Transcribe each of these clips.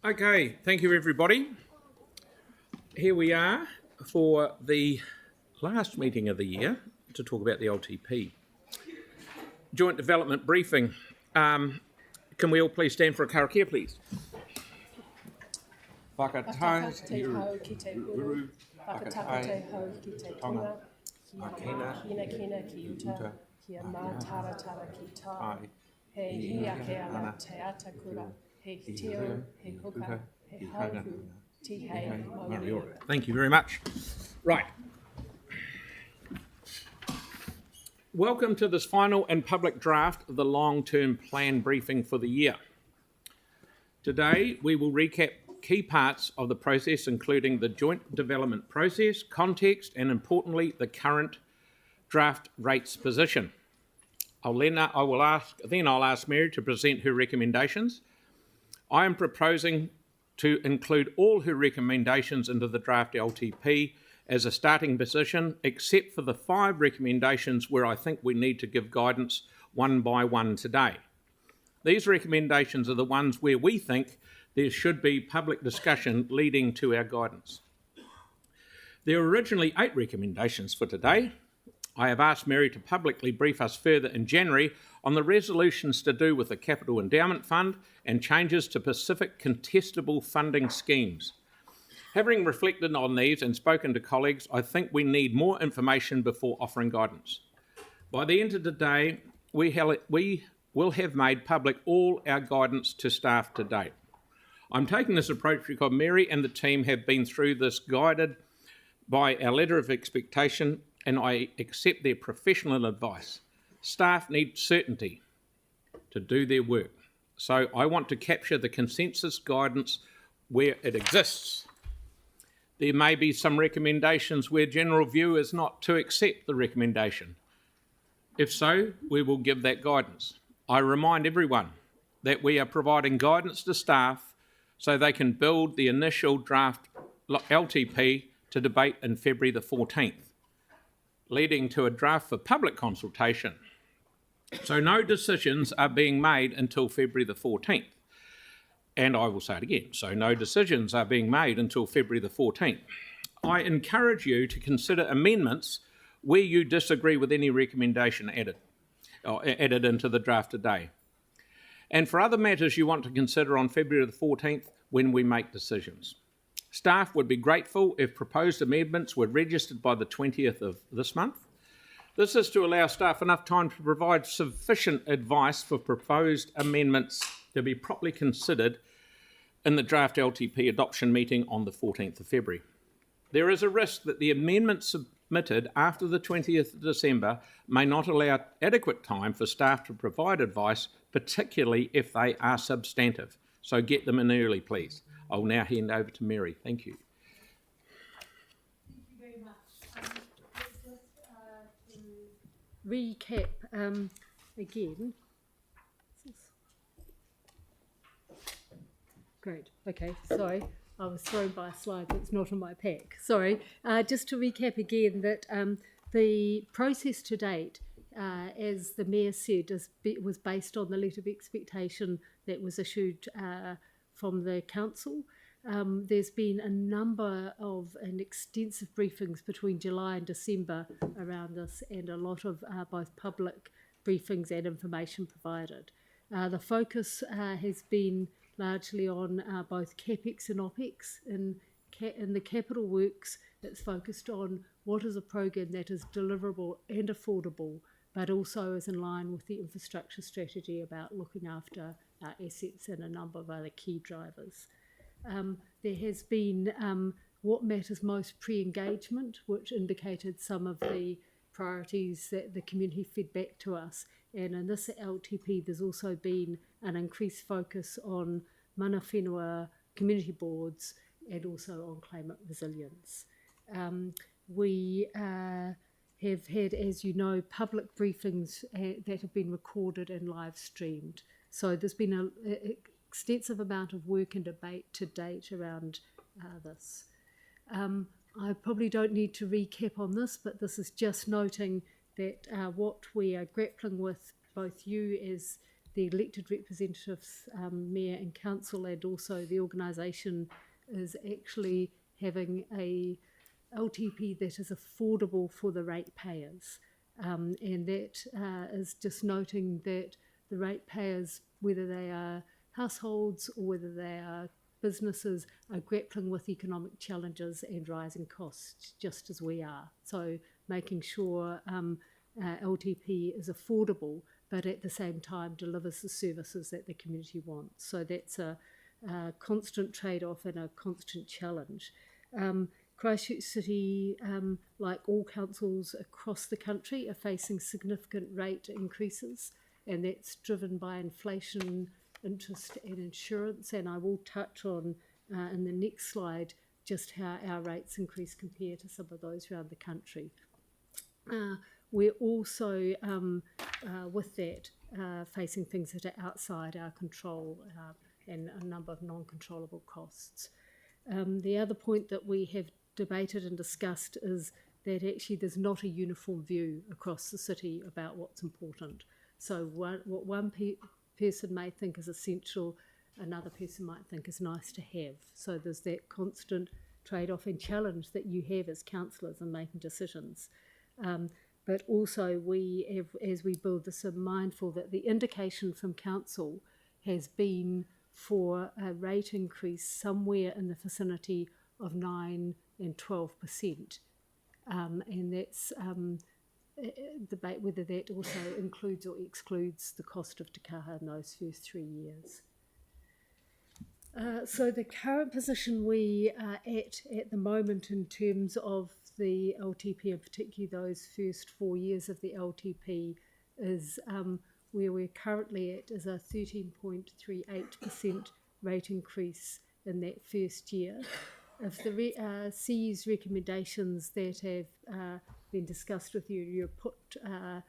Okay, thank you everybody. Here we are for the last meeting of the year to talk about the LTP. Joint development briefing. Can we all please stand for a karakia, please? Whakatahi te hau ki te uru, whakataka te hau ki te tonga, kina ki uta, kia mā taratara ki tai, he ake ana te atakura, he teo, he huka, he hauku, ti hei mauri. Thank you very much. Right. Welcome to this final and public draft of the long-term plan briefing for the year. Today, we will recap key parts of the process, including the joint development process, context, and importantly, the current draft rates position. I'll ask Mary to present her recommendations. I am proposing to include all her recommendations into the draft LTP as a starting position, except for the 5 recommendations where I think we need to give guidance one by one today. These recommendations are the ones where we think there should be public discussion leading to our guidance. There were originally 8 recommendations for today. I have asked Mary to publicly brief us further in January on the resolutions to do with the Capital Endowment Fund and changes to Pacific contestable funding schemes. Having reflected on these and spoken to colleagues, I think we need more information before offering guidance. By the end of the day, we will have made public all our guidance to staff to date. I'm taking this approach because Mary and the team have been through this guided by our letter of expectation, and I accept their professional advice. Staff need certainty to do their work, so I want to capture the consensus guidance where it exists. There may be some recommendations where general view is not to accept the recommendation. If so, we will give that guidance. I remind everyone that we are providing guidance to staff so they can build the initial draft LTP to debate in February the 14th, leading to a draft for public consultation. So no decisions are being made until February the 14th. And I will say it again, so no decisions are being made until February the 14th. I encourage you to consider amendments where you disagree with any recommendation added into the draft today. And for other matters you want to consider on February the 14th when we make decisions. Staff would be grateful if proposed amendments were registered by the 20th of this month. This is to allow staff enough time to provide sufficient advice for proposed amendments to be properly considered in the draft LTP adoption meeting on the 14th of February. There is a risk that the amendments submitted after the 20th of December may not allow adequate time for staff to provide advice, particularly if they are substantive. So get them in early, please. I'll now hand over to Mary. Thank you. Thank you very much. Just to recap again. Great. Okay. Sorry. I was thrown by a slide that's not in my pack. Sorry. Just to recap again that the process to date, as the Mayor said, was based on the letter of expectation that was issued from the Council. There's been a number of extensive briefings between July and December around this, and a lot of both public briefings and information provided. The focus has been largely on both CapEx and OpEx. In the capital works, it's focused on what is a program that is deliverable and affordable, but also is in line with the infrastructure strategy about looking after our assets and a number of other key drivers. There has been what matters most pre-engagement, which indicated some of the priorities that the community fed back to us. And in this LTP, there's also been an increased focus on mana whenua community boards and also on climate resilience. We have had, as you know, public briefings that have been recorded and live streamed. So there's been an extensive amount of work and debate to date around this. I probably don't need to recap on this, but this is just noting that what we are grappling with, both you as the elected representatives, mayor and council, and also the organisation is actually having a LTP that is affordable for the ratepayers. And that is just noting that the ratepayers, whether they are households or whether they are businesses, are grappling with economic challenges and rising costs, just as we are. So making sure LTP is affordable, but at the same time delivers the services that the community wants. So that's a constant trade-off and a constant challenge. Christchurch City, like all councils across the country, are facing significant rate increases, and that's driven by inflation, interest and insurance. And I will touch on in the next slide just how our rates increase compared to some of those around the country. We're also, with that, facing things that are outside our control and a number of non-controllable costs. The other point that we have debated and discussed is that actually there's not a uniform view across the city about what's important. So what one person may think is essential, another person might think is nice to have. So there's that constant trade-off and challenge that you have as councillors in making decisions. But also we have, as we build this, are mindful that the indication from council has been for a rate increase somewhere in the vicinity of 9 and 12%. And that's debate whether that also includes or excludes the cost of Te Kaha in those first 3 years. So the current position we are at the moment in terms of the LTP, and particularly those first 4 years of the LTP, is where we're currently at is a 13.38% rate increase in that first year. If the CE's recommendations that have been discussed with you, put to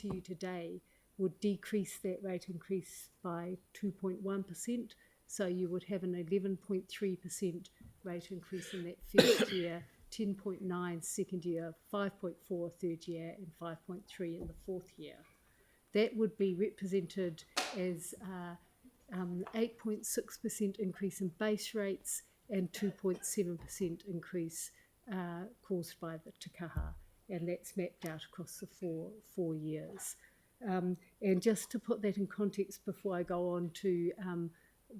you today, would decrease that rate increase by 2.1%. So you would have an 11.3% rate increase in that first year, 10.9 second year, 5.4 third year, and 5.3 in the fourth year. That would be represented as 8.6% increase in base rates and 2.7% increase caused by the Te Kaha, and that's mapped out across the four years. And just to put that in context before I go on to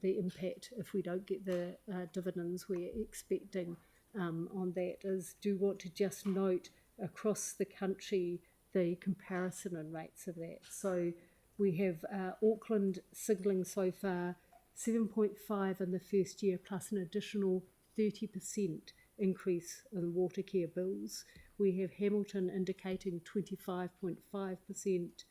the impact if we don't get the dividends we're expecting on that, is do want to just note across the country the comparison and rates of that. So we have Auckland signalling so far 7.5 in the first year plus an additional 30% increase in water care bills. We have Hamilton indicating 25.5%.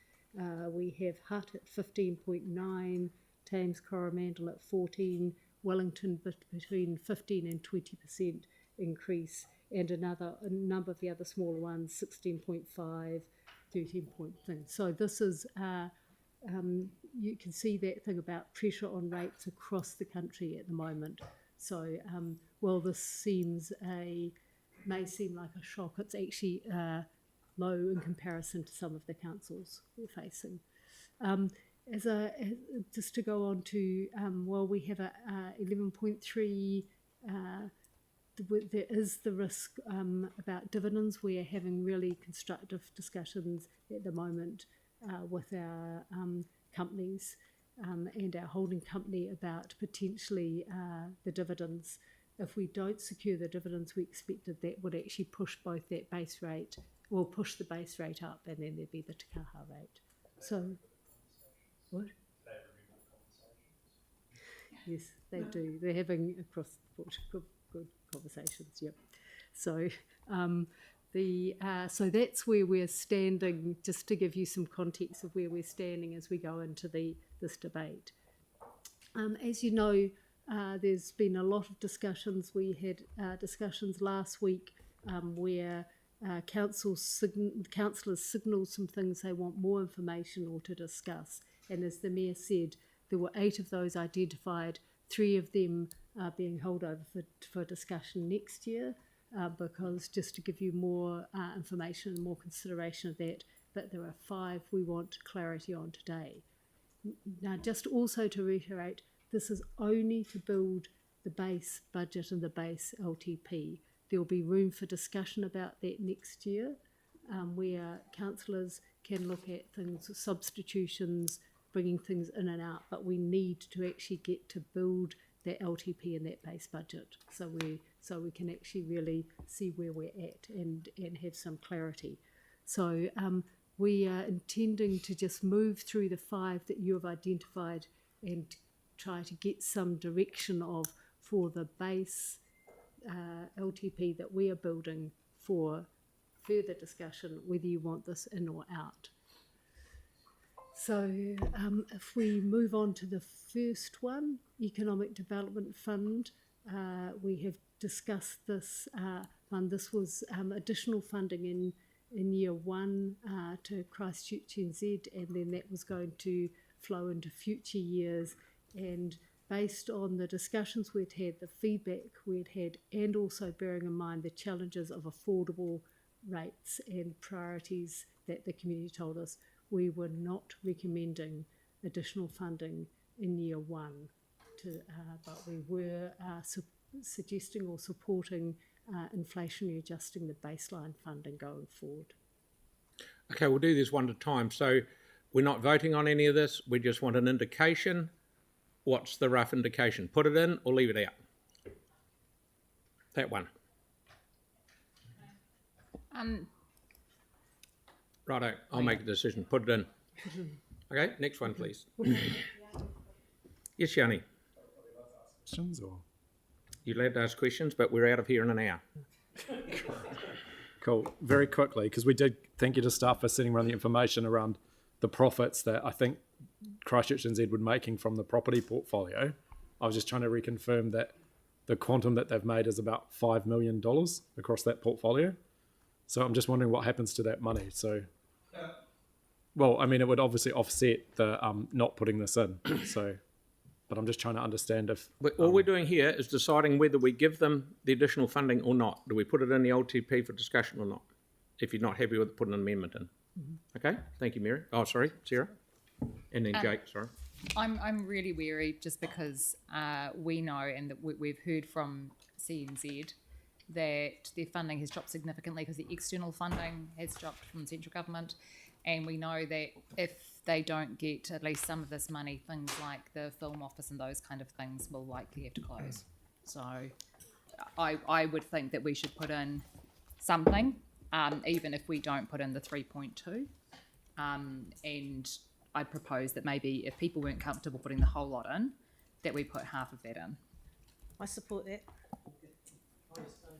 We have Hutt at 15.9, Thames Coromandel at 14, Wellington between 15 and 20% increase, and a number of the other smaller ones, 16.5, 13 point thing. So this is, you can see that thing about pressure on rates across the country at the moment. So while this may seem like a shock, it's actually low in comparison to some of the councils we're facing. Just to go on to, well, we have a 11.3, there is the risk about dividends. We are having really constructive discussions at the moment with our companies and our holding company about potentially the dividends. If we don't secure the dividends we expected, that would actually push both that base rate, or push the base rate up, and then there'd be the Te Kaha rate. So, what? Yes, they do. They're having across the board good conversations. Yep. So, so that's where we're standing. Just to give you some context of where we're standing as we go into this debate. As you know, there's been a lot of discussions. We had discussions last week where councillors signalled some things they want more information or to discuss. And as the Mayor said, there were 8 of those identified, 3 of them are being held over for discussion next year, because just to give you more information and more consideration of that, but there are 5 we want clarity on today. Now, just also to reiterate, this is only to build the base budget and the base LTP. There will be room for discussion about that next year, where councillors can look at things, substitutions, bringing things in and out, but we need to actually get to build that LTP and that base budget, so we can actually really see where we're at and have some clarity. So we are intending to just move through the 5 that you have identified and try to get some direction of for the base LTP that we are building for further discussion, whether you want this in or out. So if we move on to the first one, Economic Development Fund, we have discussed this fund. This was additional funding in year 1 to Christchurch NZ, and then that was going to flow into future years. And based on the discussions we'd had, the feedback we'd had, and also bearing in mind the challenges of affordable rates and priorities that the community told us, we were not recommending additional funding in year 1, but we were suggesting or supporting inflationary adjusting the baseline funding going forward. Okay, we'll do this one at a time. So we're not voting on any of this. We just want an indication. What's the rough indication? Put it in or leave it out? That one. Righto, I'll make a decision. Put it in. Okay, next one, please. Yes, Yanni. Questions or? You're allowed to ask questions, but we're out of here in an hour. Cool. Very quickly, because we did thank you to staff for sending around the information around the profits that I think Christchurch NZ were making from the property portfolio. I was just trying to reconfirm that the quantum that they've made is about $5 million across that portfolio. So I'm just wondering what happens to that money. So, well, I mean, it would obviously offset the not putting this in. So, but I'm just trying to understand if... But all we're doing here is deciding whether we give them the additional funding or not. Do we put it in the LTP for discussion or not? If you're not happy with it, put an amendment in. Okay, thank you, Mary. Oh, sorry, Sarah. And then Jake, sorry. I'm really wary just because we know and that we've heard from CNZ that their funding has dropped significantly because the external funding has dropped from central government, and we know that if they don't get at least some of this money, things like the film office and those kind of things will likely have to close. So I would think that we should put in something, even if we don't put in the 3.2, and I'd propose that maybe if people weren't comfortable putting the whole lot in, that we put half of that in. I support that.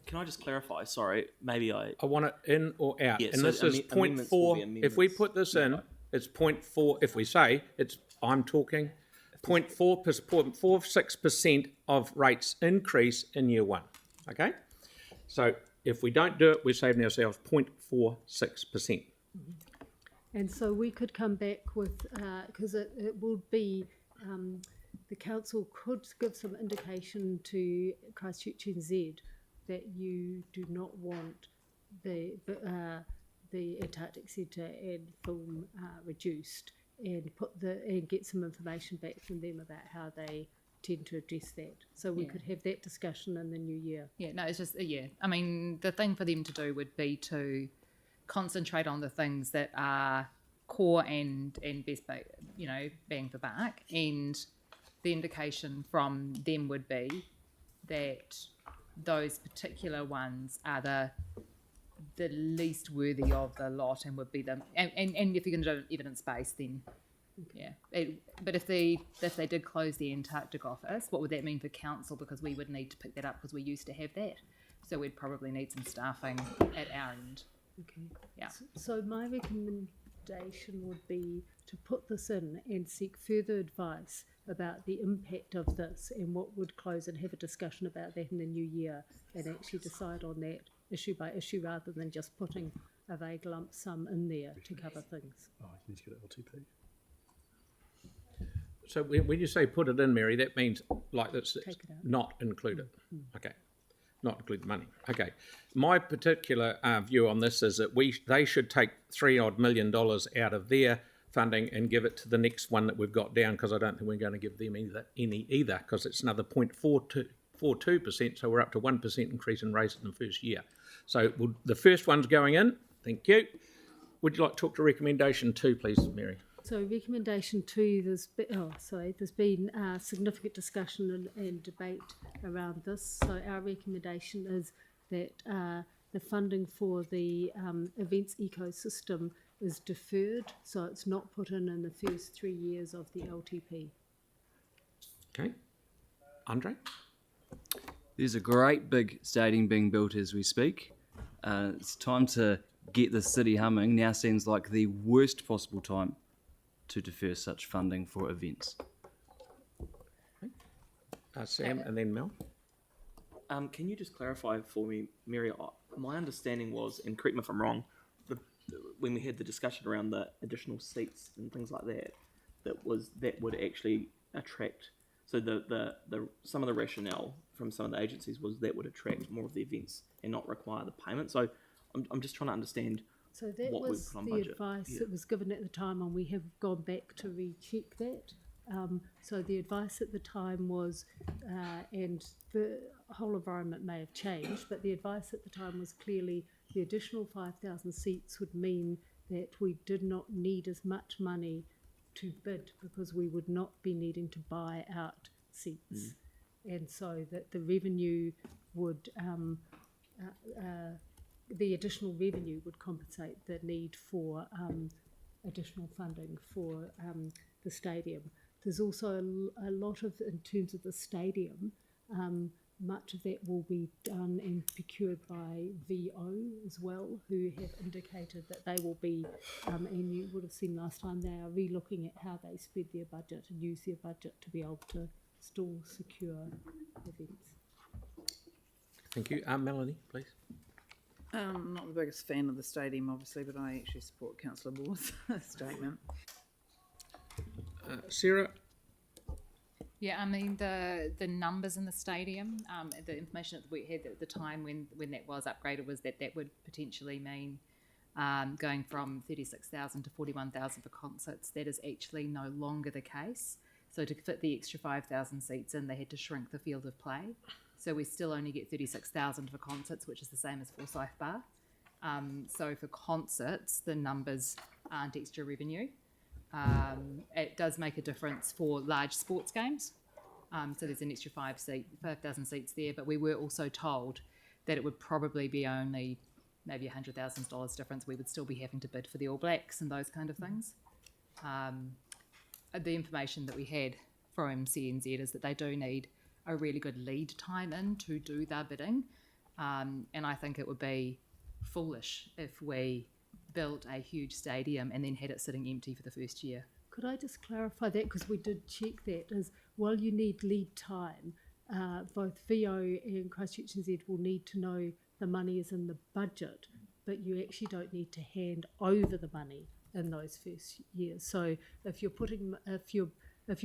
Can I just clarify? Sorry, maybe I want it in or out. Yeah, and so this is amendments will 0.4. be If we amendments. put this in, it's 0.4. If we say it's, I'm talking 0.46% of rates increase in year 1. Okay? So if we don't do it, we're saving ourselves 0.46%. And so we could come back with, because it will be, the council could give some indication to Christchurch NZ that you do not want the Antarctic Centre and film reduced, and and get some information back from them about how they tend to address that. So we could have that discussion in the new year. Yeah, no, it's just, I mean, the thing for them to do would be to concentrate on the things that are core and best, bang for buck, and the indication from them would be that those particular ones are the least worthy of the lot and would be the and if you're going to do evidence-based, then but if they did close the Antarctic office, what would that mean for council? Because we would need to pick that up because we used to have that, so we'd probably need some staffing at our end. Okay. Yeah. So my recommendation would be to put this in and seek further advice about the impact of this and what would close, and have a discussion about that in the new year, and actually decide on that issue by issue rather than just putting a vague lump sum in there to cover things. Oh, you need to get LTP. So when you say put it in, Mary, that means like that's Take it out. not included. Okay. Not include the money. Okay. My particular view on this is that they should take $3 odd million out of their funding and give it to the next one that we've got down, because I don't think we're going to give them any either, because it's another 0.42%, so we're up to 1% increase in rates in the first year. So the first one's going in. Thank you. Would you like to talk to recommendation 2, please, Mary? So recommendation 2, there's been significant discussion and debate around this. So our recommendation is that the funding for the events ecosystem is deferred, so it's not put in the first 3 years of the LTP. Okay. Andre? There's a great big stadium being built as we speak. It's time to get the city humming. Now seems like the worst possible time to defer such funding for events. Sam and then Mel. Can you just clarify for me, Mary? My understanding was, and correct me if I'm wrong, when we had the discussion around the additional seats and things like that, that would actually attract. So the some of the rationale from some of the agencies was that would attract more of the events and not require the payment. So I'm just trying to understand. So that what was we've put on the budget. advice that was given at the time, and we have gone back to recheck that. So the advice at the time was, and the whole environment may have changed, but the advice at the time was clearly the additional 5,000 seats would mean that we did not need as much money to bid, because we would not be needing to buy out seats. And so that the revenue would, the additional revenue would compensate the need for additional funding for the stadium. There's also a lot of, in terms of the stadium, much of that will be done and procured by VO as well, who have indicated that they will be, and you would have seen last time, they are re-looking at how they spread their budget and use their budget to be able to still secure events. Thank you. Melanie, please. I'm not the biggest fan of the stadium, obviously, but I actually support Councillor Moore's statement. Sarah? Yeah, I mean, the numbers in the stadium, the information that we had at the time when that was upgraded was that would potentially mean going from 36,000 to 41,000 for concerts. That is actually no longer the case. So to fit the extra 5,000 seats in, they had to shrink the field of play. So we still only get 36,000 for concerts, which is the same as Forsyth Bar. So for concerts, the numbers aren't extra revenue. It does make a difference for large sports games. So there's an extra 5,000 seats there, but we were also told that it would probably be only maybe $100,000 difference. We would still be having to bid for the All Blacks and those kind of things. The information that we had from CNZ is that they do need a really good lead time in to do their bidding. And I think it would be foolish if we built a huge stadium and then had it sitting empty for the first year. Could I just clarify that, because we did check that, is while you need lead time, both VO and Christchurch NZ will need to know the money is in the budget, but you actually don't need to hand over the money in those first years. So if you're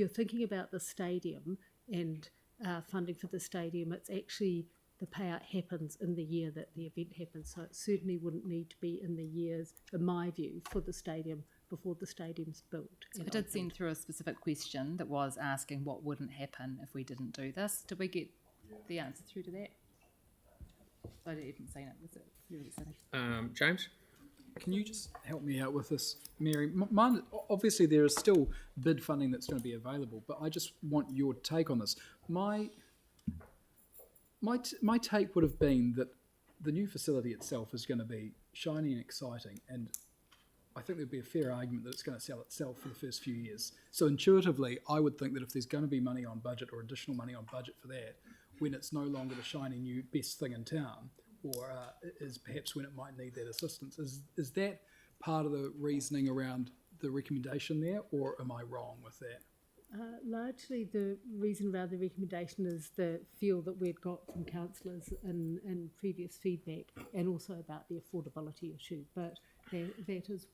thinking about the stadium and funding for the stadium, it's actually the payout happens in the year that the event happens. So it certainly wouldn't need to be in the years, in my view, for the stadium before the stadium's built. So I did send through a specific question that was asking what wouldn't happen if we didn't do this. Did we get the answer through to that? I haven't seen it. Was it really silly? James? Can you just help me out with this, Mary? Mine, obviously, there is still bid funding that's going to be available, but I just want your take on this. My take would have been that the new facility itself is going to be shiny and exciting, and I think there'd be a fair argument that it's going to sell itself for the first few years. So intuitively, I would think that if there's going to be money on budget or additional money on budget for that, when it's no longer the shiny new best thing in town, or is perhaps when it might need that assistance. Is that part of the reasoning around the recommendation there, or am I wrong with that? Largely the reason around the recommendation is the feel that we'd got from councillors in previous feedback, and also about the affordability issue. But that is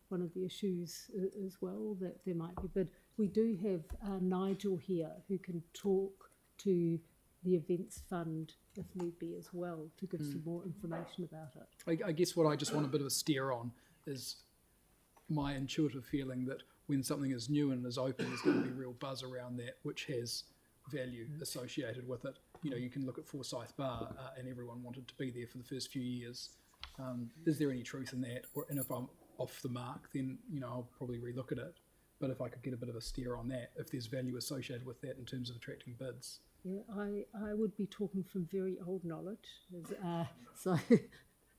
one of the issues as well, that there might be. But we do have Nigel here who can talk to the events fund if need be as well, to give some more information about it. I guess what I just want a bit of a steer on is my intuitive feeling that when something is new and is open, there's going to be real buzz around that, which has value associated with it. You know, you can look at Forsyth Bar, and everyone wanted to be there for the first few years. Is there any truth in that? And if I'm off the mark, then, you know, I'll probably relook at it. But if I could get a bit of a steer on that, if there's value associated with that in terms of attracting bids. Yeah, I would be talking from very old knowledge, so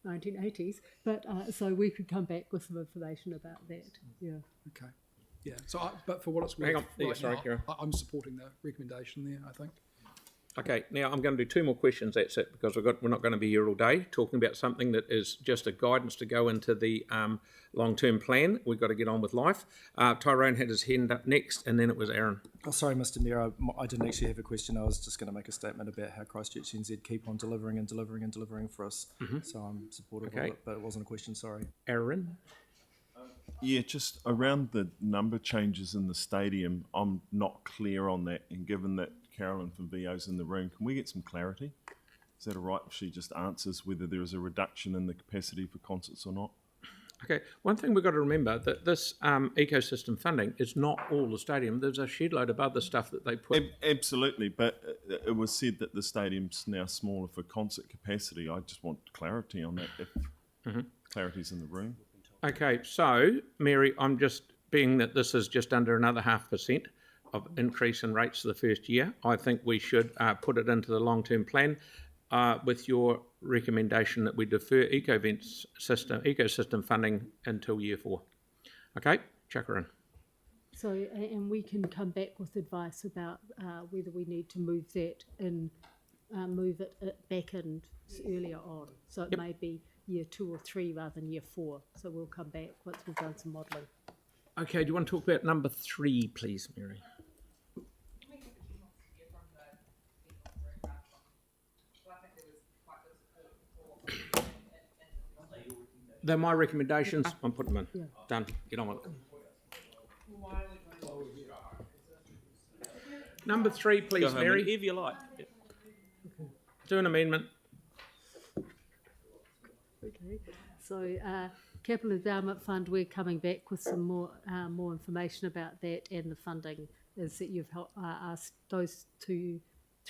1980s. But so we could come back with some information about that. Yeah. Okay. Yeah. So, but for what it's worth, Hang on. Yeah, right sorry, now, Kieran. I'm supporting the recommendation there. I think. Okay, now I'm going to do 2 more questions, that's it, because we're not going to be here all day talking about something that is just a guidance to go into the long-term plan. We've got to get on with life. Tyrone had his hand up next, and then it was Aaron. Oh, sorry, Mr. Mayor, I didn't actually have a question. I was just going to make a statement about how Christchurch NZ keep on delivering and delivering and delivering for us. So I'm supportive of it, but it wasn't a question, sorry. Aaron? Yeah, just around the number changes in the stadium, I'm not clear on that, and given that Carolyn from VO's in the room, can we get some clarity? Is that all right if she just answers whether there is a reduction in the capacity for concerts or not? Okay, one thing we've got to remember that this ecosystem funding is not all the stadium. There's a shed load of other stuff that they put. Absolutely, but it was said that the stadium's now smaller for concert capacity. I just want clarity on that, if clarity's in the room. Okay, so, Mary, I'm just, being that this is just under another 0.5% of increase in rates for the first year, I think we should put it into the long-term plan with your recommendation that we defer ecosystem funding until year 4. Okay, chuck her in. So, and we can come back with advice about whether we need to move that in, move it back in earlier on. So it may be year 2 or 3 rather than year 4. So we'll come back once we've done some modelling. Okay, do you want to talk about number 3, please, Mary? They're my recommendations. I'm putting them in. Yeah. Done. Get on with it. Number 3, Go please, home Mary. whenever you like. Do an amendment. Okay, so Capital Endowment Fund, we're coming back with some more information about that, and the funding is that you've asked those 3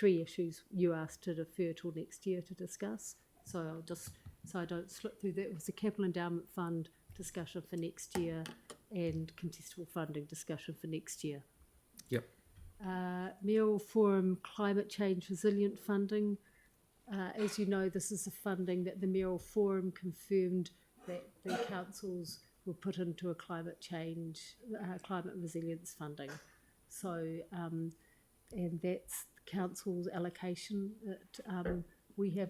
issues you asked to defer till next year to discuss. So I'll just, so I don't slip through that, it was the Capital Endowment Fund discussion for next year and contestable funding discussion for next year. Yep. Mayoral Forum Climate Change Resilient Funding. As you know, this is the funding that the Mayoral Forum confirmed that the councils will put into a climate change, climate resilience funding. So, and that's the council's allocation that we have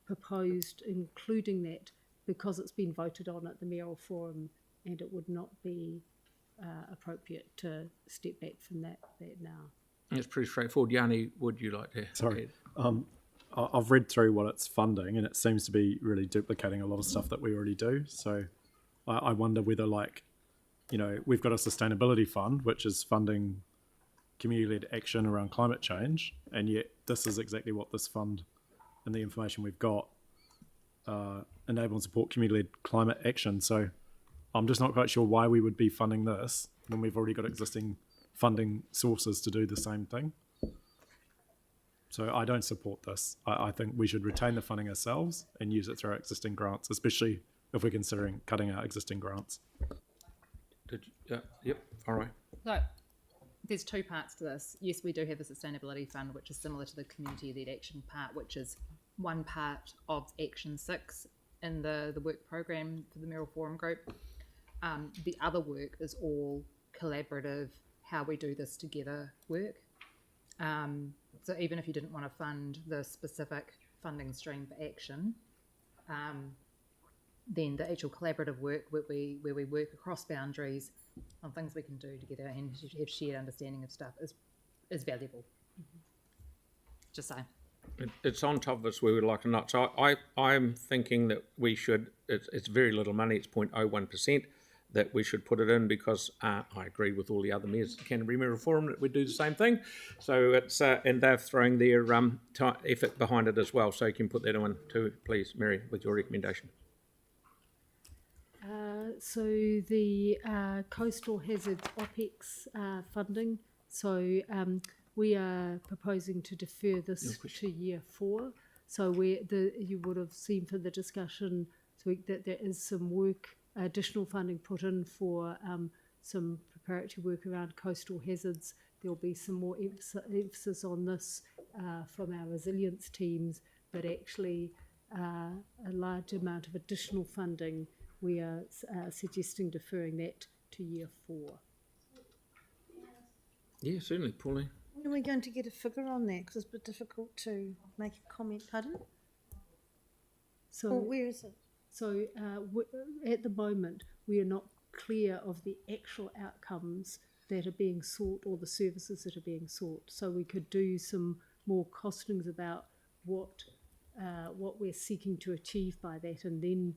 proposed including that because it's been voted on at the Mayoral Forum, and it would not be appropriate to step back from that now. It's pretty straightforward. Yanni, would you like to? Sorry. I've read through what it's funding, and it seems to be really duplicating a lot of stuff that we already do. So I wonder whether, like, you know, we've got a sustainability fund, which is funding community-led action around climate change, and yet this is exactly what this fund and the information we've got enable and support community-led climate action. So I'm just not quite sure why we would be funding this when we've already got existing funding sources to do the same thing. So I don't support this. I think we should retain the funding ourselves and use it through our existing grants, especially if we're considering cutting our existing grants. Yep, all right. So there's 2 parts to this. Yes, we do have a sustainability fund, which is similar to the community-led action part, which is one part of Action 6 in the work program for the Mayoral Forum Group. The other work is all collaborative, how we do this together work. So even if you didn't want to fund the specific funding stream for action, then the actual collaborative work where we work across boundaries on things we can do together and have shared understanding of stuff is valuable. Just saying. It's on top of us where we'd like or not. So I'm thinking that we should, it's very little money, it's 0.01%, that we should put it in because I agree with all the other mayors at Canterbury Mayoral Forum that we do the same thing. So it's, and they're throwing their effort behind it as well. So you can put that in too, please, Mary, with your recommendation. So the coastal hazards OPEX funding. So we are proposing to defer this to year 4. So you would have seen from the discussion this week that there is some work, additional funding put in for some preparatory work around coastal hazards. There will be some more emphasis on this from our resilience teams, but actually a large amount of additional funding, we are suggesting deferring that to year 4. Yeah, certainly, Pauline. When are we going to get a figure on that? Because it's a bit difficult to make a comment. Pardon? So Or where is it? So at the moment, we are not clear of the actual outcomes that are being sought or the services that are being sought. So we could do some more costings about what we're seeking to achieve by that, and then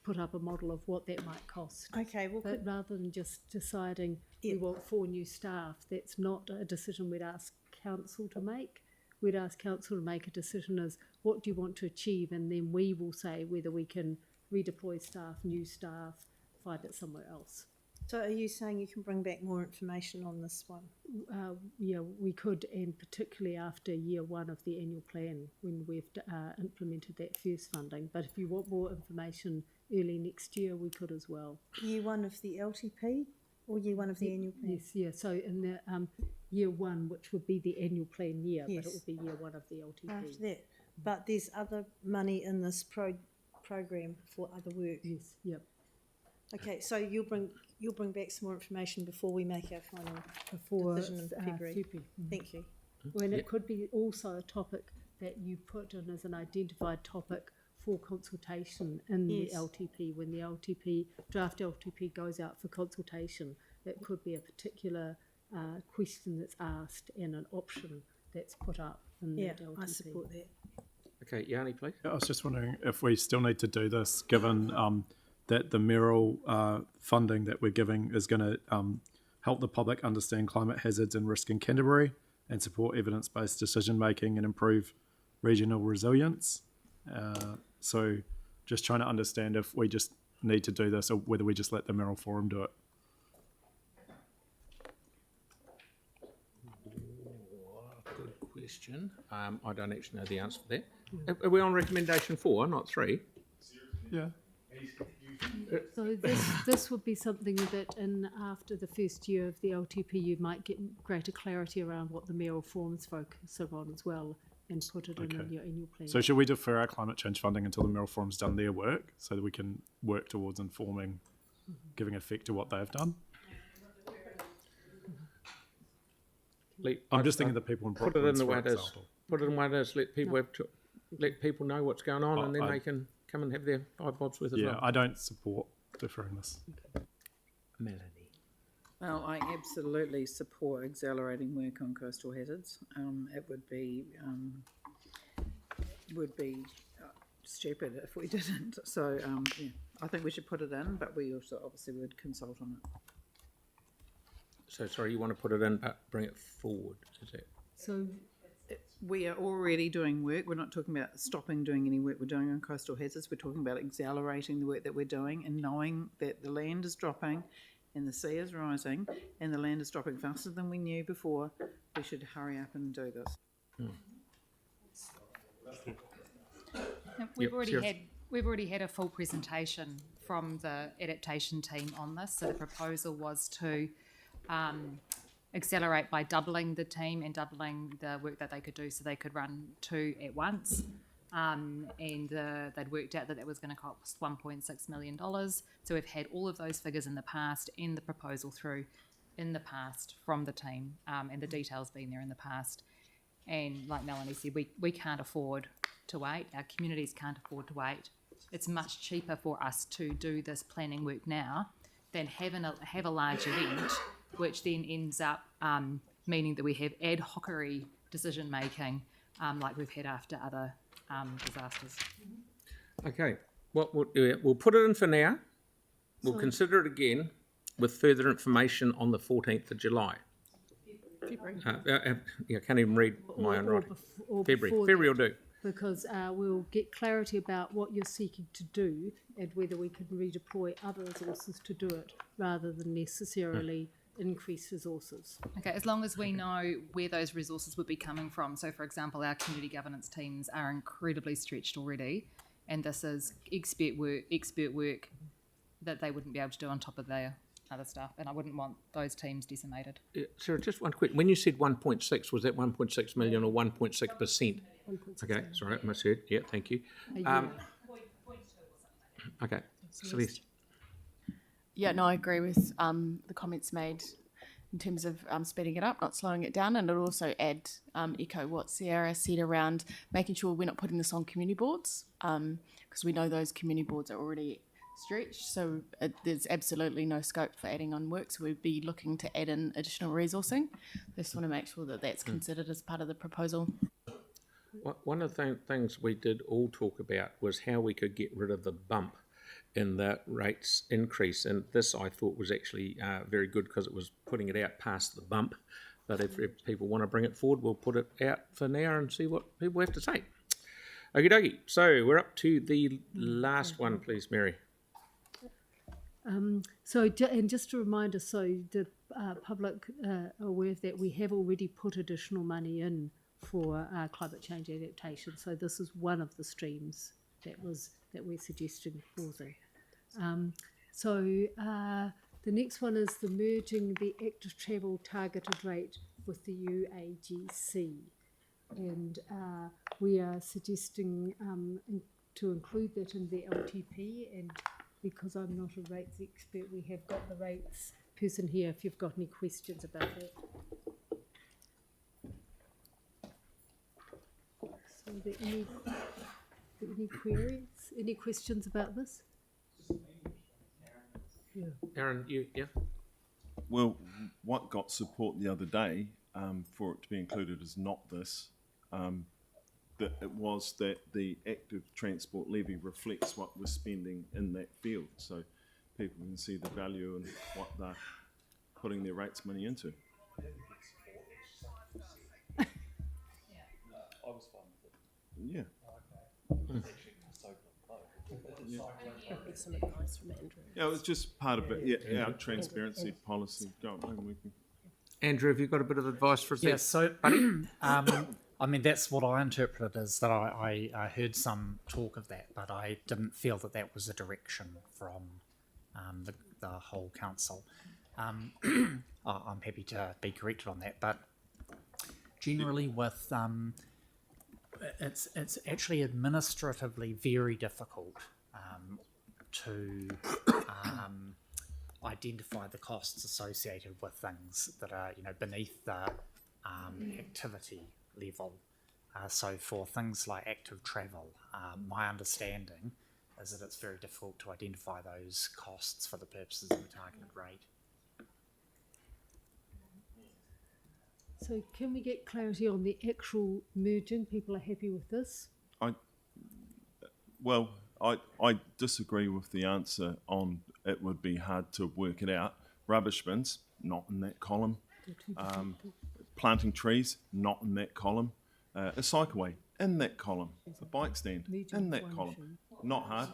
put up a model of what that might cost. Okay, well, But rather than just deciding we want 4 new staff, that's not a decision we'd ask council to make. We'd ask council to make a decision as what do you want to achieve, and then we will say whether we can redeploy staff, new staff, find it somewhere else. so are you saying you can bring back more information on this one? Yeah, we could, and particularly after year 1 of the annual plan when we've implemented that first funding. But if you want more information early next year, we could as well. Year 1 of the LTP or year 1 of the annual plan? Yes, yeah. So in the year 1, which would be the annual plan year, Yes. but it would be year 1 of the LTP. After that. But there's other money in this program for other work. Yes, yep. Okay, so you'll bring back some more information before we make our final Before decision in February. February. Thank you. When it could be also a topic that you put in as an identified topic for consultation in Yes. the LTP. When the draft LTP goes out for consultation, it could be a particular question that's asked and an option that's put up in Yeah, that LTP. I support that. Okay, Yanni, please. I was just wondering if we still need to do this, given that the mayoral funding that we're giving is going to help the public understand climate hazards and risk in Canterbury and support evidence-based decision-making and improve regional resilience. So just trying to understand if we just need to do this or whether we just let the mayoral forum do it. Good question. I don't actually know the answer for that. Are we on recommendation 4, not 3? Yeah. So this would be something that after the first year of the LTP, you might get greater clarity around what the mayoral forums focus on as well, and put it in your annual plan. So should we defer our climate change funding until the mayoral forum's done their work so that we can work towards informing, giving effect to what they've done? I'm just thinking of the people in Put it in Providence, the for way it is. example. Put it in the way it is. Let people know what's going on, and then they can come and have their 5 bobs worth of Yeah, love. I don't support deferring this. Melanie. Well, I absolutely support accelerating work on coastal hazards. It would be stupid if we didn't. So yeah, I think we should put it in, but we also obviously would consult on it. So, sorry, you want to put it in, but bring it forward, is it? So We are already doing work. We're not talking about stopping doing any work we're doing on coastal hazards. We're talking about accelerating the work that we're doing and knowing that the land is dropping and the sea is rising and the land is dropping faster than we knew before. We should hurry up and do this. We've Yep, already had a full presentation from the adaptation team on this. So the proposal was to accelerate by doubling the team and doubling the work that they could do, so they could run 2 at once. They'd worked out that was going to cost $1.6 million. So we've had all of those figures in the past and the proposal through in the past from the team, and the details being there in the past. And like Melanie said, we can't afford to wait. Our communities can't afford to wait. It's much cheaper for us to do this planning work now than have a large event, which then ends up meaning that we have ad hocery decision making, like we've had after other disasters. Okay, what we'll do, we'll put it in for now. We'll consider it again with further information on the 14th of July. February. Yeah, I can't even read my own writing. Or February. before February will that. do. because we'll get clarity about what you're seeking to do and whether we can redeploy other resources to do it rather than necessarily increase resources. Okay, as long as we know where those resources would be coming from. So, for example, our community governance teams are incredibly stretched already, and this is expert work that they wouldn't be able to do on top of their other stuff, and I wouldn't want those teams decimated. Sarah, just one quick. When you said 1.6, was that 1.6 million or 1.6%? Okay, sorry, I misheard. Yeah, thank you. Okay, Celeste. Yeah, no, I agree with the comments made in terms of speeding it up, not slowing it down, and it'll also add echo what Sarah said around making sure we're not putting this on community boards, because we know those community boards are already stretched, so there's absolutely no scope for adding on work, so we'd be looking to add in additional resourcing. I just want to make sure that that's considered as part of the proposal. One of the things we did all talk about was how we could get rid of the bump in the rates increase, and this I thought was actually very good because it was putting it out past the bump. But if people want to bring it forward, we'll put it out for now and see what people have to say. Okie dokie. So we're up to the last one, please, Mary. And just a reminder, so the public are aware of that we have already put additional money in for climate change adaptation. So this is one of the streams that we're suggesting pausing. The next one is the merging the active travel targeted rate with the UAGC, and we are suggesting to include that in the LTP. And because I'm not a rates expert, we have got the rates person here if you've got any questions about that. So are there any queries? Any questions about this? Yeah. Aaron, yeah? Well, what got support the other day for it to be included as not this, that it was that the active transport levy reflects what we're spending in that field, so people can see the value and what they're putting their rates money into. Yeah. Some advice from Andrew. Yeah, it was just part of it. Yeah, our transparency policy. Go on, we can. Andrew, have you got a bit of advice for us? Yeah, so I mean, that's what I interpreted as that I heard some talk of that, but I didn't feel that that was a direction from the whole council. I'm happy to be corrected on that, but generally with it's actually administratively very difficult to identify the costs associated with things that are beneath the activity level. So for things like active travel, my understanding is that it's very difficult to identify those costs for the purposes of the targeted rate. So can we get clarity on the actual merging? People are happy with this? I disagree with the answer on it would be hard to work it out. Rubbish bins, not in that column. Planting trees, not in that column. A cycleway, in that column. The bike stand, in that column. Not hard.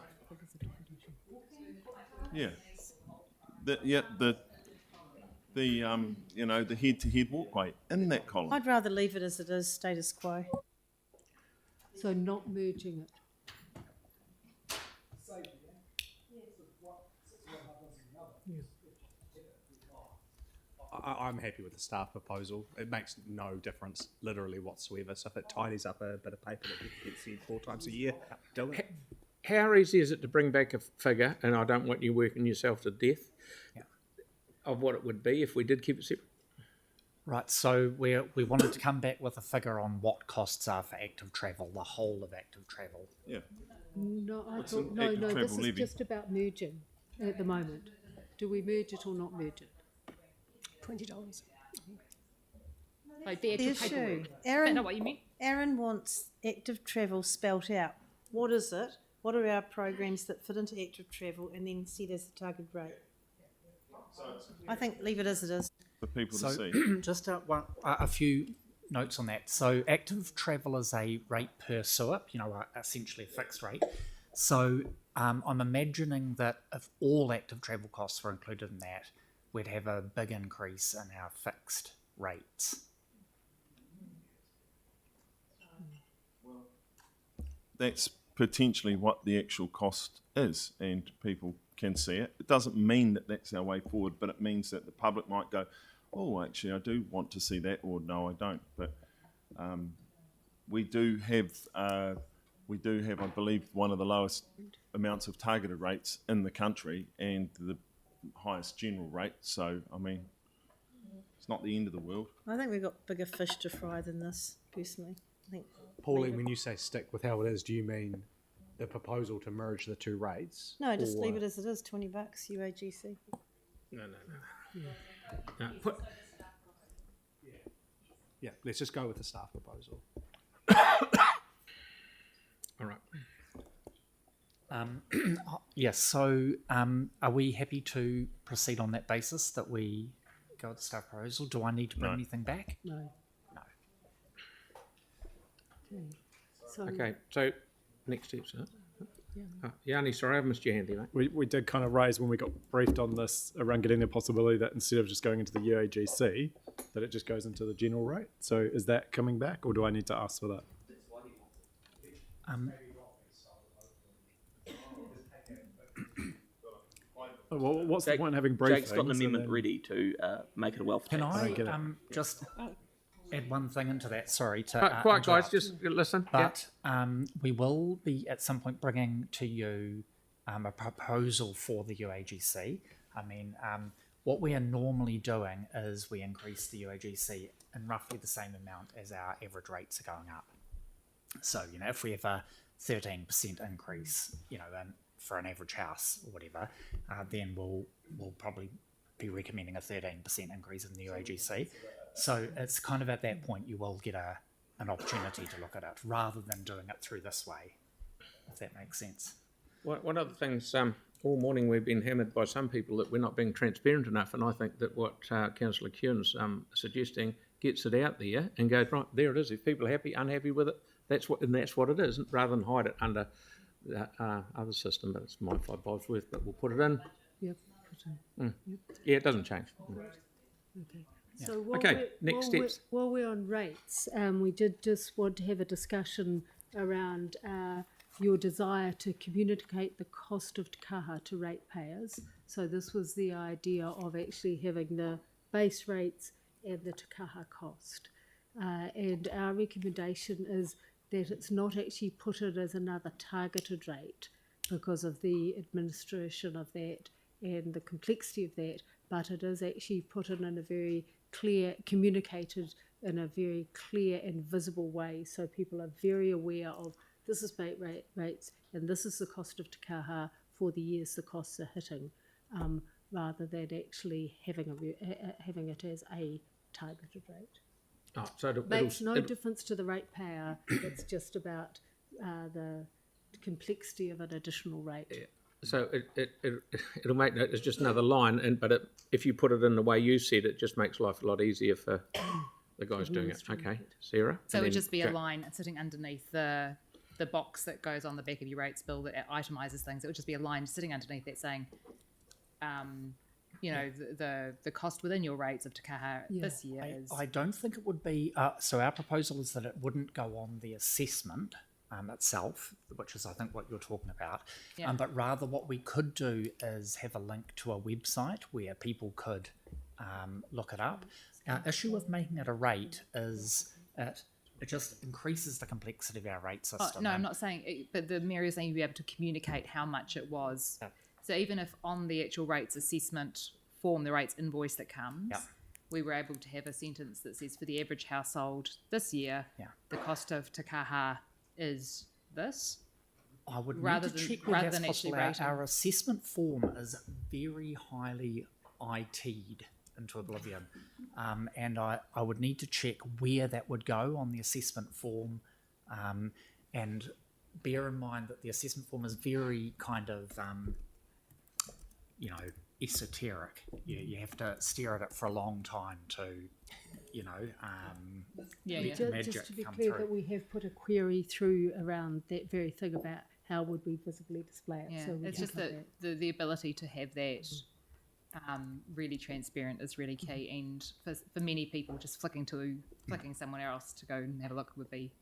Yeah. The head-to-head walkway, in that column. I'd rather leave it as it is, status quo. So not merging it. I'm happy with the staff proposal. It makes no difference, literally whatsoever. So if it tidies up a bit of paper that gets said 4 times a year, do it. How easy is it to bring back a figure, and I don't want you working yourself to death, of what it would be if we did keep it separate? Right, so we wanted to come back with a figure on what costs are for active travel, the whole of active travel. Yeah. No, I thought, no, this is just about merging at the moment. Do we merge it or not merge it? $20. Like the actual Issue. paperwork. Aaron, I know what you mean. Aaron wants active travel spelt out. What is it? What are our programs that fit into active travel and then set as the target rate? I think leave it as it is. For people So to see. just a few notes on that. So active travel is a rate per SUIP, essentially a fixed rate. So I'm imagining that if all active travel costs were included in that, we'd have a big increase in our fixed rates. That's potentially what the actual cost is, and people can see it. It doesn't mean that that's our way forward, but it means that the public might go, oh, actually, I do want to see that, or no, I don't. But we do have, I believe, one of the lowest amounts of targeted rates in the country and the highest general rate. So, I mean, it's not the end of the world. I think we've got bigger fish to fry than this, personally. I think. Pauline, when you say stick with how it is, do you mean the proposal to merge the two rates? No, just or- leave it as it is, $20 UAGC. No. Yeah, let's just go with the staff proposal. All right. Yes, so are we happy to proceed on that basis that we go with the staff proposal? Do I need to bring anything back? No. No. Okay, so next steps. Yanni, sorry, I've missed your hand there, mate. We did kind of raise when we got briefed on this around getting the possibility that instead of just going into the UAGC, that it just goes into the general rate. So is that coming back, or do I need to ask for that? Well, what's the point in having briefings? Jake's got an amendment ready to make it a wealth Can tax. I just add one thing into that? Sorry to Quiet, guys, interrupt. just listen. But we will be at some point bringing to you a proposal for the UAGC. I mean, what we are normally doing is we increase the UAGC in roughly the same amount as our average rates are going up. So, if we have a 13% increase, for an average house or whatever, then we'll probably be recommending a 13% increase in the UAGC. So it's kind of at that point you will get an opportunity to look at it rather than doing it through this way, if that makes sense. One of the things, all morning we've been hammered by some people that we're not being transparent enough, and I think that what Councillor Kearns suggesting gets it out there and goes, right, there it is. If people are happy, unhappy with it, that's what it is, rather than hide it under the other system. But it's my 5 bobs worth, but we'll put it in. Yep. Yep. Yeah, it doesn't change. Okay. So next steps. While we're on rates, we did just want to have a discussion around your desire to communicate the cost of Te Kaha to ratepayers. So this was the idea of actually having the base rates and the Te Kaha cost. And our recommendation is that it's not actually put in as another targeted rate because of the administration of that and the complexity of that, but it is actually put in a very clear, communicated in a very clear and visible way, so people are very aware of this is rates and this is the cost of Te Kaha for the years the costs are hitting, rather than actually having it as a targeted rate. Oh, so It makes no difference to the ratepayer. It's just about the complexity of an additional rate. Yeah. So it'll make it's just another line, but if you put it in the way you said, it just makes life a lot easier for the guys doing it. Okay, Sarah. So it would just be a line sitting underneath the box that goes on the back of your rates bill that itemises things. It would just be a line sitting underneath that saying, the cost within your rates of Te Kaha this year is. I don't think it would be. So our proposal is that it wouldn't go on the assessment itself, which is I think what you're talking about. Yeah. But rather, what we could do is have a link to a website where people could look it up. Our issue with making it a rate is it just increases the complexity of our rate system. Oh, no, I'm not saying it, but the Mary is saying you'd be able to communicate how much it was. Yeah. So even if on the actual rates assessment form, the rates invoice that comes, we were able to have a sentence that says for the average household this year, the cost of Te Kaha is this. I would rather need to than, check rather whether than that's actually possible. rating. Our assessment form is very highly IT'd into oblivion, and I would need to check where that would go on the assessment form, and bear in mind that the assessment form is very kind of esoteric. You have to stare at it for a long time to Yeah, let yeah. the magic Just to be come clear, through. that we have put a query through around that very thing about how would we visibly display it. Yeah, So we it's can just cover that the ability to have that really transparent is really key, and for many people, just flicking somewhere else to go and have a look would be,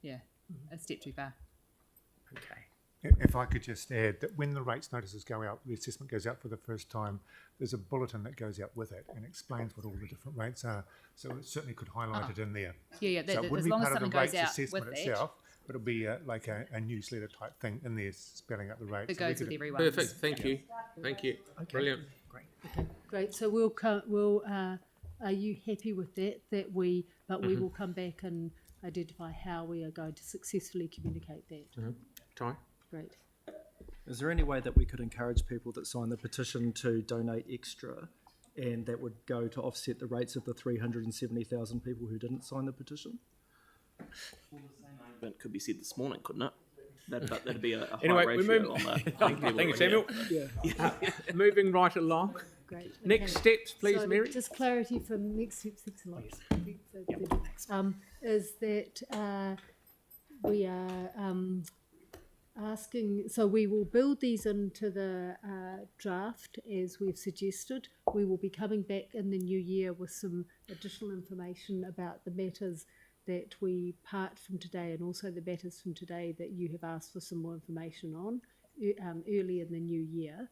a step too far. Okay. If I could just add that when the rates notices go out, the assessment goes out for the first time, there's a bulletin that goes out with it and explains what all the different rates are. So it certainly could highlight it in there. Yeah, So it wouldn't as be long as part of something the goes rates out assessment with itself, but it'll be like a newsletter type thing in there spelling out the rates. It So we goes with could- everyone. Perfect. Thank you. Thank you. Brilliant. Great. Okay, great. So are you happy with that? We will come back and identify how we are going to successfully communicate that. Ty? Great. Is there any way that we could encourage people that sign the petition to donate extra, and that would go to offset the rates of the 370,000 people who didn't sign the petition? That could be said this morning, couldn't it? That'd be a high Anyway, we ratio move. on the Thank you, Samuel. Moving right along. Great. Next Okay. steps, please, So Mary. Just clarity for next steps. Thanks a lot. Is that we are asking, so we will build these into the draft as we've suggested. We will be coming back in the new year with some additional information about the matters that we part from today, and also the matters from today that you have asked for some more information on early in the new year.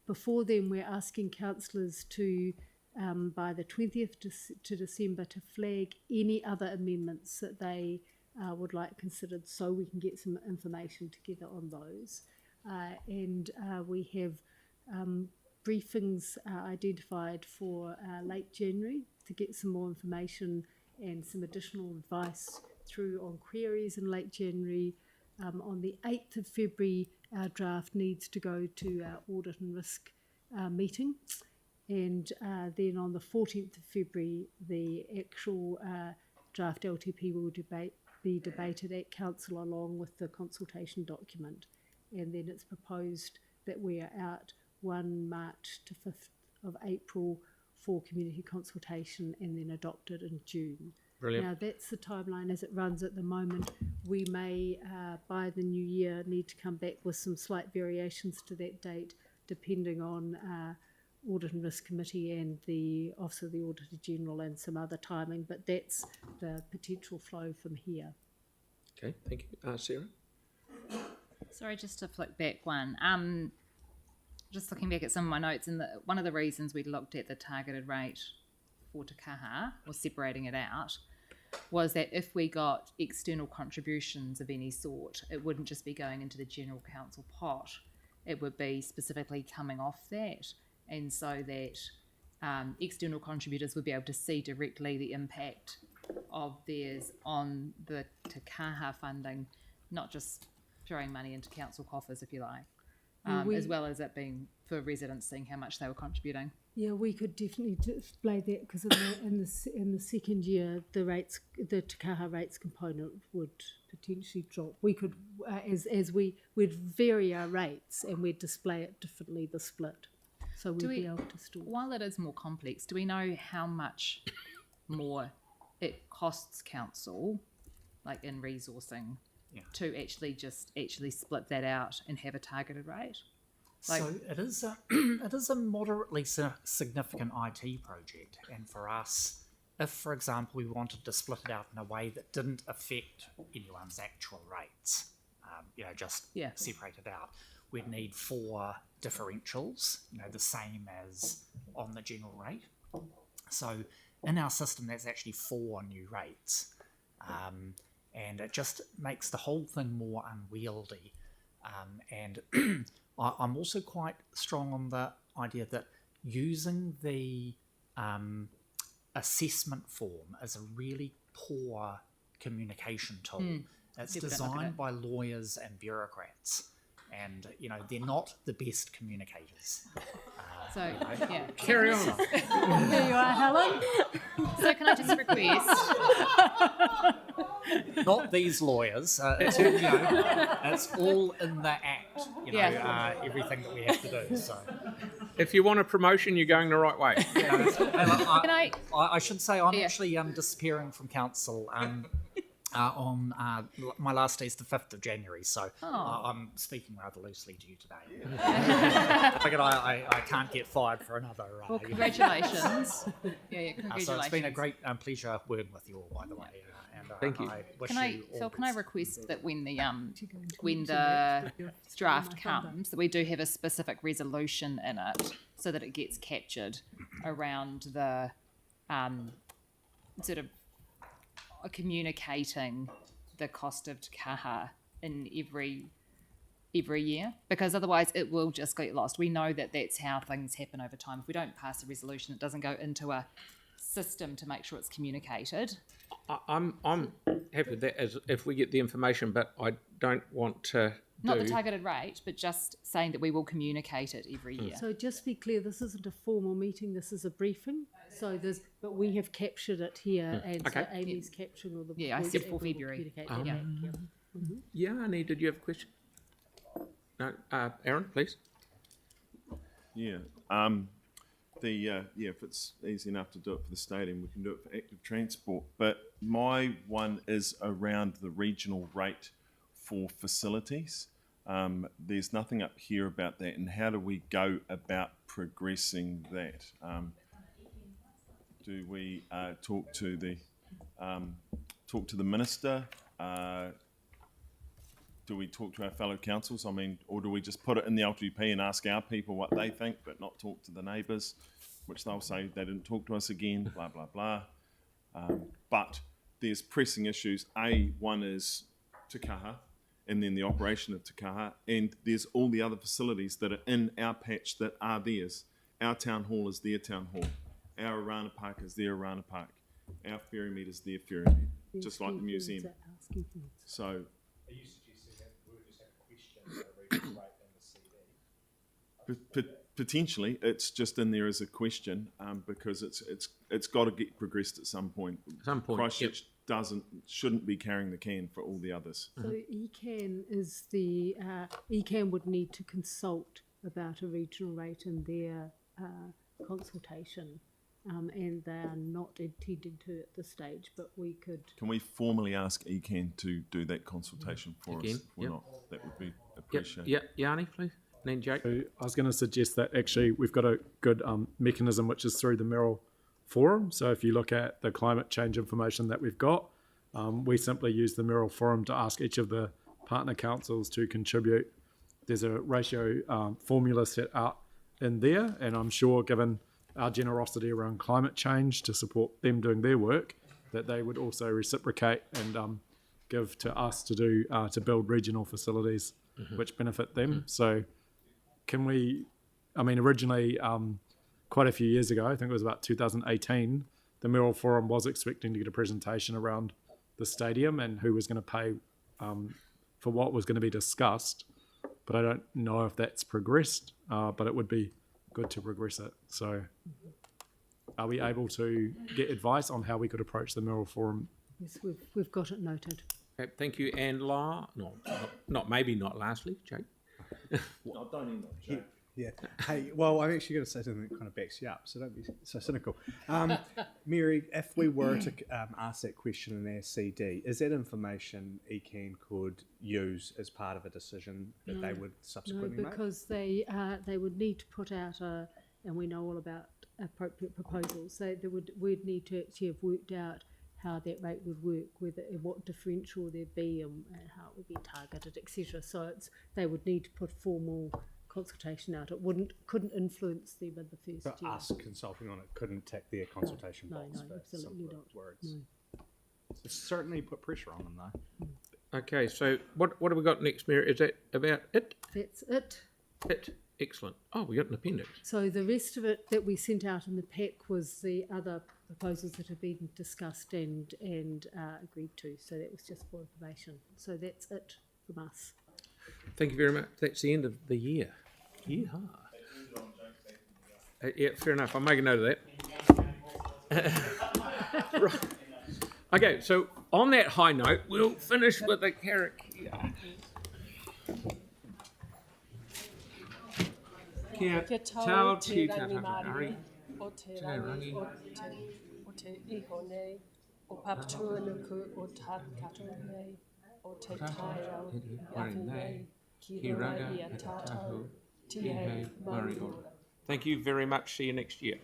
Before then, we're asking councillors to, by the 20th to December, to flag any other amendments that they would like considered, so we can get some information together on those. And we have briefings identified for late January to get some more information and some additional advice through on queries in late January. On the 8th of February, our draft needs to go to our audit and risk meeting. And then on the 14th of February, the actual draft LTP will be debated at council along with the consultation document. And then it's proposed that we are out 1 March to 5th of April for community consultation, and then adopted in June. Brilliant. Now that's the timeline as it runs at the moment. We may, by the new year, need to come back with some slight variations to that date, depending on Audit and Risk Committee and the Office of the Auditor General and some other timing, but that's the potential flow from here. Okay, thank you. Sarah? Sorry, just to flick back one. Just looking back at some of my notes, and one of the reasons we looked at the targeted rate for Te Kaha, or separating it out, was that if we got external contributions of any sort, it wouldn't just be going into the general council pot. It would be specifically coming off that, and so that external contributors would be able to see directly the impact of theirs on the Te Kaha funding, not just throwing money into council coffers, if you like. As well as it being for residents seeing how much they were contributing. Yeah, we could definitely display that, because in the second year, the Te Kaha rates component would potentially drop. We could, we'd vary our rates and we'd display it differently, the split. So we'd be able to store. While it is more complex, do we know how much more it costs council, like in resourcing, to actually split that out and have a targeted rate? So it is a moderately significant IT project, and for us, if, for example, we wanted to split it out in a way that didn't affect anyone's actual rates, just separate it out, we'd need 4 differentials, the same as on the general rate. So in our system, that's actually 4 new rates. And it just makes the whole thing more unwieldy. And I'm also quite strong on the idea that using the assessment form is a really poor communication tool. It's designed by lawyers and bureaucrats, and they're not the best communicators. Carry on. There you are, Helen. So can I just request? Not these lawyers. It's all in the act. Everything that we have to do. So. If you want a promotion, you're going the right way. I should say I'm Yeah. actually disappearing from council on my last day is the 5th of January, so I'm speaking rather loosely to you today. I figured I can't get fired for another. Well, congratulations. Congratulations. So it's been a great pleasure working with you all, by the way. And Thank you. I wish Can I you all request that when the draft comes, that we do have a specific resolution in it, so that it gets captured around the sort of communicating the cost of Te Kaha in every year, because otherwise it will just get lost. We know that that's how things happen over time. If we don't pass a resolution, it doesn't go into a system to make sure it's communicated. I'm happy with that as if we get the information, but I don't want to Not the targeted rate, but just saying that we will communicate it every year. So just to be clear, this isn't a formal meeting, this is a briefing. But we have captured it here, and Okay. so Amy's capturing all the Yeah, I points said and for we will February. communicate that back, Yeah, Annie, did you have a question? No, Aaron, please. Yeah. If it's easy enough to do it for the stadium, we can do it for active transport. But my one is around the regional rate for facilities. There's nothing up here about that, and how do we go about progressing that? Do we talk to the minister? Do we talk to our fellow councils? I mean, or do we just put it in the LTP and ask our people what they think, but not talk to the neighbours, which they'll say they didn't talk to us again, blah, blah, blah. But there's pressing issues. One is Te Kaha, and then the operation of Te Kaha, and there's all the other facilities that are in our patch that are theirs. Our town hall is their town hall. Our Arana Park is their Arana Park. Our ferry meet is their ferry meet, just like the museum. So, Are you suggesting that we'll just have a question for a regional rate in the CD? Potentially, it's just in there as a question because it's got to get progressed at some point. Christchurch shouldn't be carrying the can for all the others. So ECAN is ECAN would need to consult about a regional rate in their consultation, and they are not intending to at this stage, but we could. Can we formally ask ECAN to do that consultation for us? If we're not, that would be appreciated. Yeah, Yanni, please. And then Jake. So I was going to suggest that actually we've got a good mechanism, which is through the Merrill Forum. So if you look at the climate change information that we've got, we simply use the Merrill Forum to ask each of the partner councils to contribute. There's a ratio formula set out in there, and I'm sure given our generosity around climate change to support them doing their work, that they would also reciprocate and give to us to do to build regional facilities which benefit them. So can we, originally, quite a few years ago, I think it was about 2018, the Merrill Forum was expecting to get a presentation around the stadium and who was going to pay for what was going to be discussed. But I don't know if that's progressed, but it would be good to progress it. So are we able to get advice on how we could approach the Merrill Forum? Yes, we've got it noted. Okay, thank you. And not lastly, Jake. No, don't end up, Jake. Yeah. Hey, well, I'm actually going to say something that kind of backs you up, so don't be so cynical. Mary, if we were to ask that question in our CD, is that information ECAN could use as part of a decision that they would subsequently make? Because they would need to put out and we know all about appropriate proposals. So we'd need to actually have worked out how that rate would work, what differential there'd be, and how it would be targeted, etc. So they would need to put formal consultation out. It couldn't influence them in the first But year. us consulting on it couldn't tick their consultation box. No, for absolutely simpler not. Words. No. It certainly put pressure on them, though. Okay, so what have we got next, Mary? Is that about it? That's it. Excellent. Oh, we got an appendix. So the rest of it that we sent out in the pack was the other proposals that have been discussed and agreed to. So that was just for information. So that's it from us. Thank you very much. That's the end of the year. Yeehaw. Yeah, fair enough. I'll make a note of that. Right. Okay, so on that high note, we'll finish with a karakia. Kia tau te rangi o te rangi. o te iho nei, o papatua nuku o tā kato nei, o te tairau i ahi nei, ki runga i a tātou, tihei mariora. Thank you very much. See you next year.